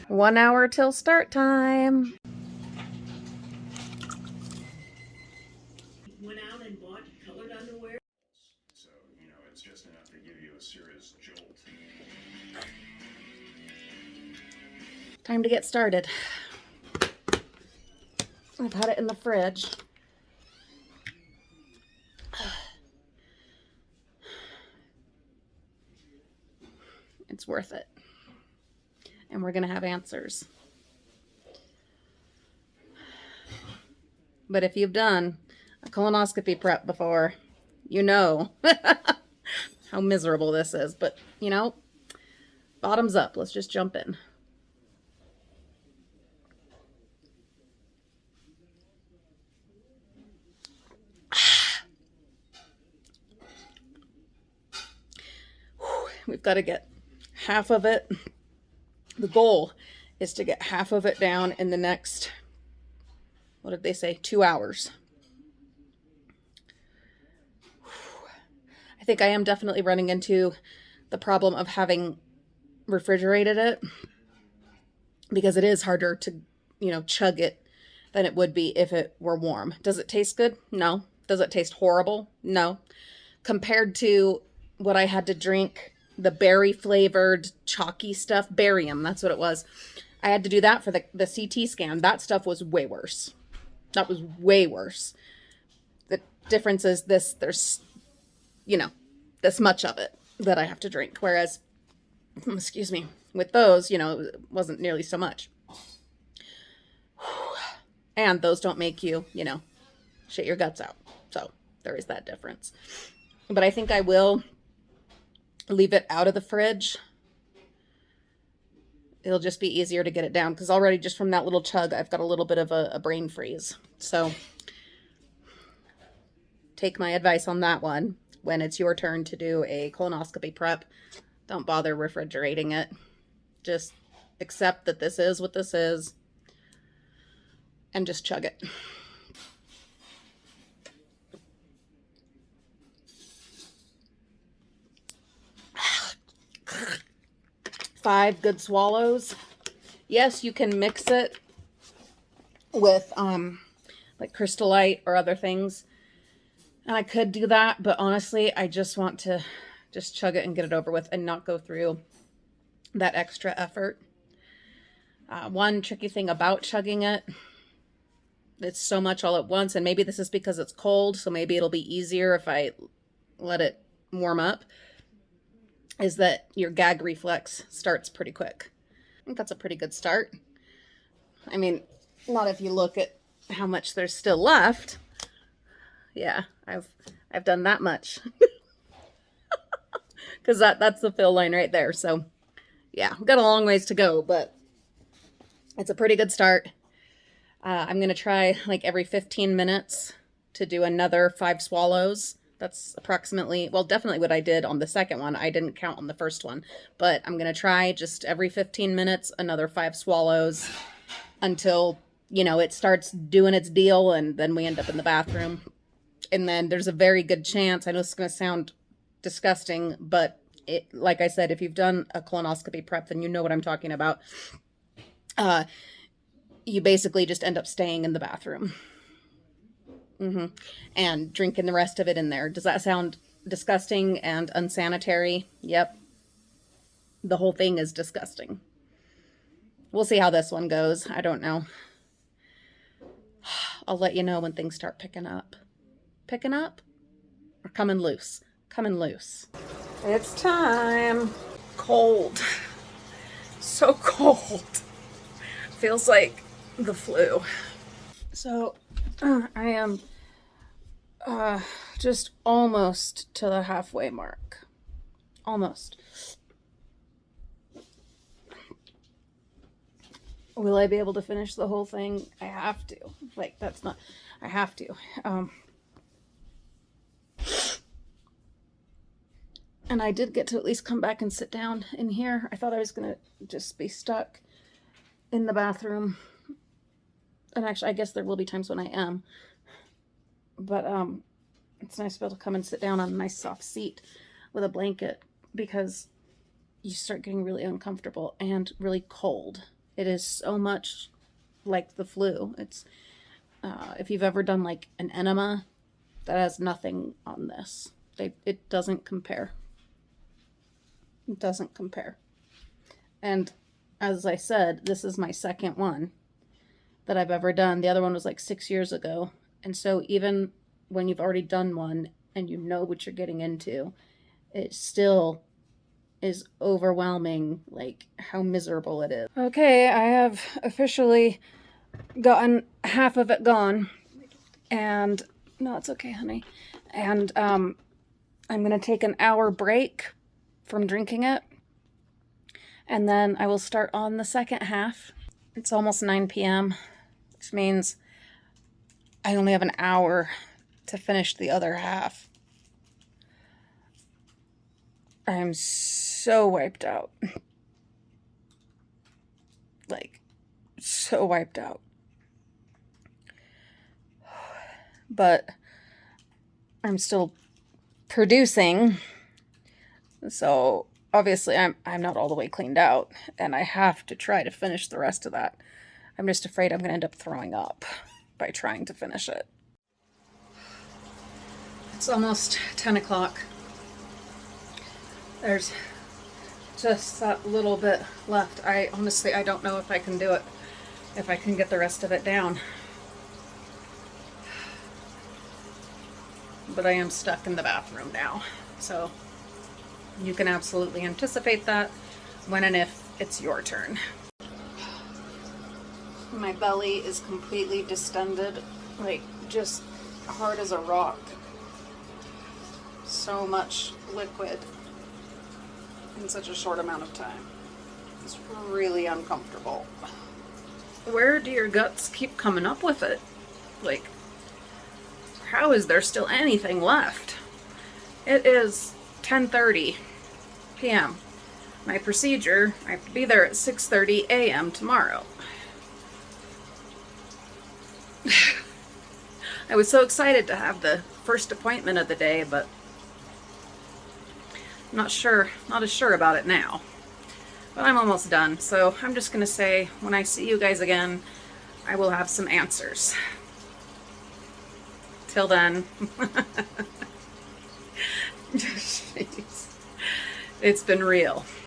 1 hour till start time. Went out and bought colored underwear. So, you know, it's just enough to give you a serious jolt. Time to get started. I've had it in the fridge. It's worth it. And we're going to have answers. But if you've done a colonoscopy prep before, you know how miserable this is. But, you know, bottoms up. Let's just jump in. We've got to get half of it. The goal is to get half of it down in the next, what did they say, 2 hours. I think I am definitely running into the problem of having refrigerated it, because it is harder to, you know, chug it than it would be if it were warm. Does it taste good? No. Does it taste horrible? No. Compared to what I had to drink, the berry flavored chalky stuff, barium, that's what it was. I had to do that for the CT scan. That stuff was way worse. That was way worse. The difference is this, there's, you know, this much of it that I have to drink. Whereas, excuse me, with those, you know, it wasn't nearly so much. And those don't make you, you know, shit your guts out. So there is that difference. But I think I will leave it out of the fridge. It'll just be easier to get it down, because already just from that little chug, I've got a little bit of a brain freeze. So take my advice on that one. When it's your turn to do a colonoscopy prep, don't bother refrigerating it. Just accept that this is what this is and just chug it. Five good swallows. Yes, you can mix it with like Crystal Light or other things. And I could do that, but honestly, I just want to just chug it and get it over with and not go through that extra effort. One tricky thing about chugging it, it's so much all at once, and maybe this is because it's cold, so maybe it'll be easier if I let it warm up, is that your gag reflex starts pretty quick. I think that's a pretty good start. I mean, not if you look at how much there's still left. Yeah, I've done that much. Because that's the fill line right there. So yeah, I've got a long ways to go, but it's a pretty good start. I'm going to try like every 15 minutes to do another 5 swallows. That's approximately, well, definitely what I did on the second one. I didn't count on the first one, but I'm going to try just every 15 minutes, another 5 swallows until, you know, it starts doing its deal, and then we end up in the bathroom. And then there's a very good chance, I know it's going to sound disgusting, but it, like I said, if you've done a colonoscopy prep, then you know what I'm talking about. You basically just end up staying in the bathroom. And drinking the rest of it in there. Does that sound disgusting and unsanitary? Yep. The whole thing is disgusting. We'll see how this one goes. I don't know. I'll let you know when things start picking up. Picking up? Or coming loose? Coming loose. It's time. Cold. So cold. Feels like the flu. So I am just almost to the halfway mark. Almost. Will I be able to finish the whole thing? I have to. Like, that's not, I have to. And I did get to at least come back and sit down in here. I thought I was going to just be stuck in the bathroom. And actually, I guess there will be times when I am. But it's nice to be able to come and sit down on a nice soft seat with a blanket, because you start getting really uncomfortable and really cold. It is so much like the flu. It's if you've ever done like an enema, that has nothing on this. It doesn't compare. It doesn't compare. And as I said, this is my second one that I've ever done. The other one was like 6 years ago. And so even when you've already done one and you know what you're getting into, it still is overwhelming, like how miserable it is. Okay, I have officially gotten half of it gone. And no, it's okay, honey. And I'm gonna take an hour break from drinking it. And then I will start on the second half. It's almost 9 p.m., which means I only have an hour to finish the other half. I'm so wiped out. Like, so wiped out. But I'm still producing. So obviously I'm not all the way cleaned out, and I have to try to finish the rest of that. I'm just afraid I'm going to end up throwing up by trying to finish it. It's almost 10 o'clock. There's just that little bit left. I don't know if I can do it, if I can get the rest of it down. But I am stuck in the bathroom now, so you can absolutely anticipate that when and if it's your turn. My belly is completely distended, like just hard as a rock. So much liquid in such a short amount of time. It's really uncomfortable. Where do your guts keep coming up with it? Like, how is there still anything left? It is 10:30 p.m. My procedure, I have to be there at 6:30 a.m. tomorrow. I was so excited to have the first appointment of the day, but I'm not as sure about it now. But I'm almost done, so I'm just gonna say, when I see you guys again, I will have some answers. Till then, jeez. It's been real.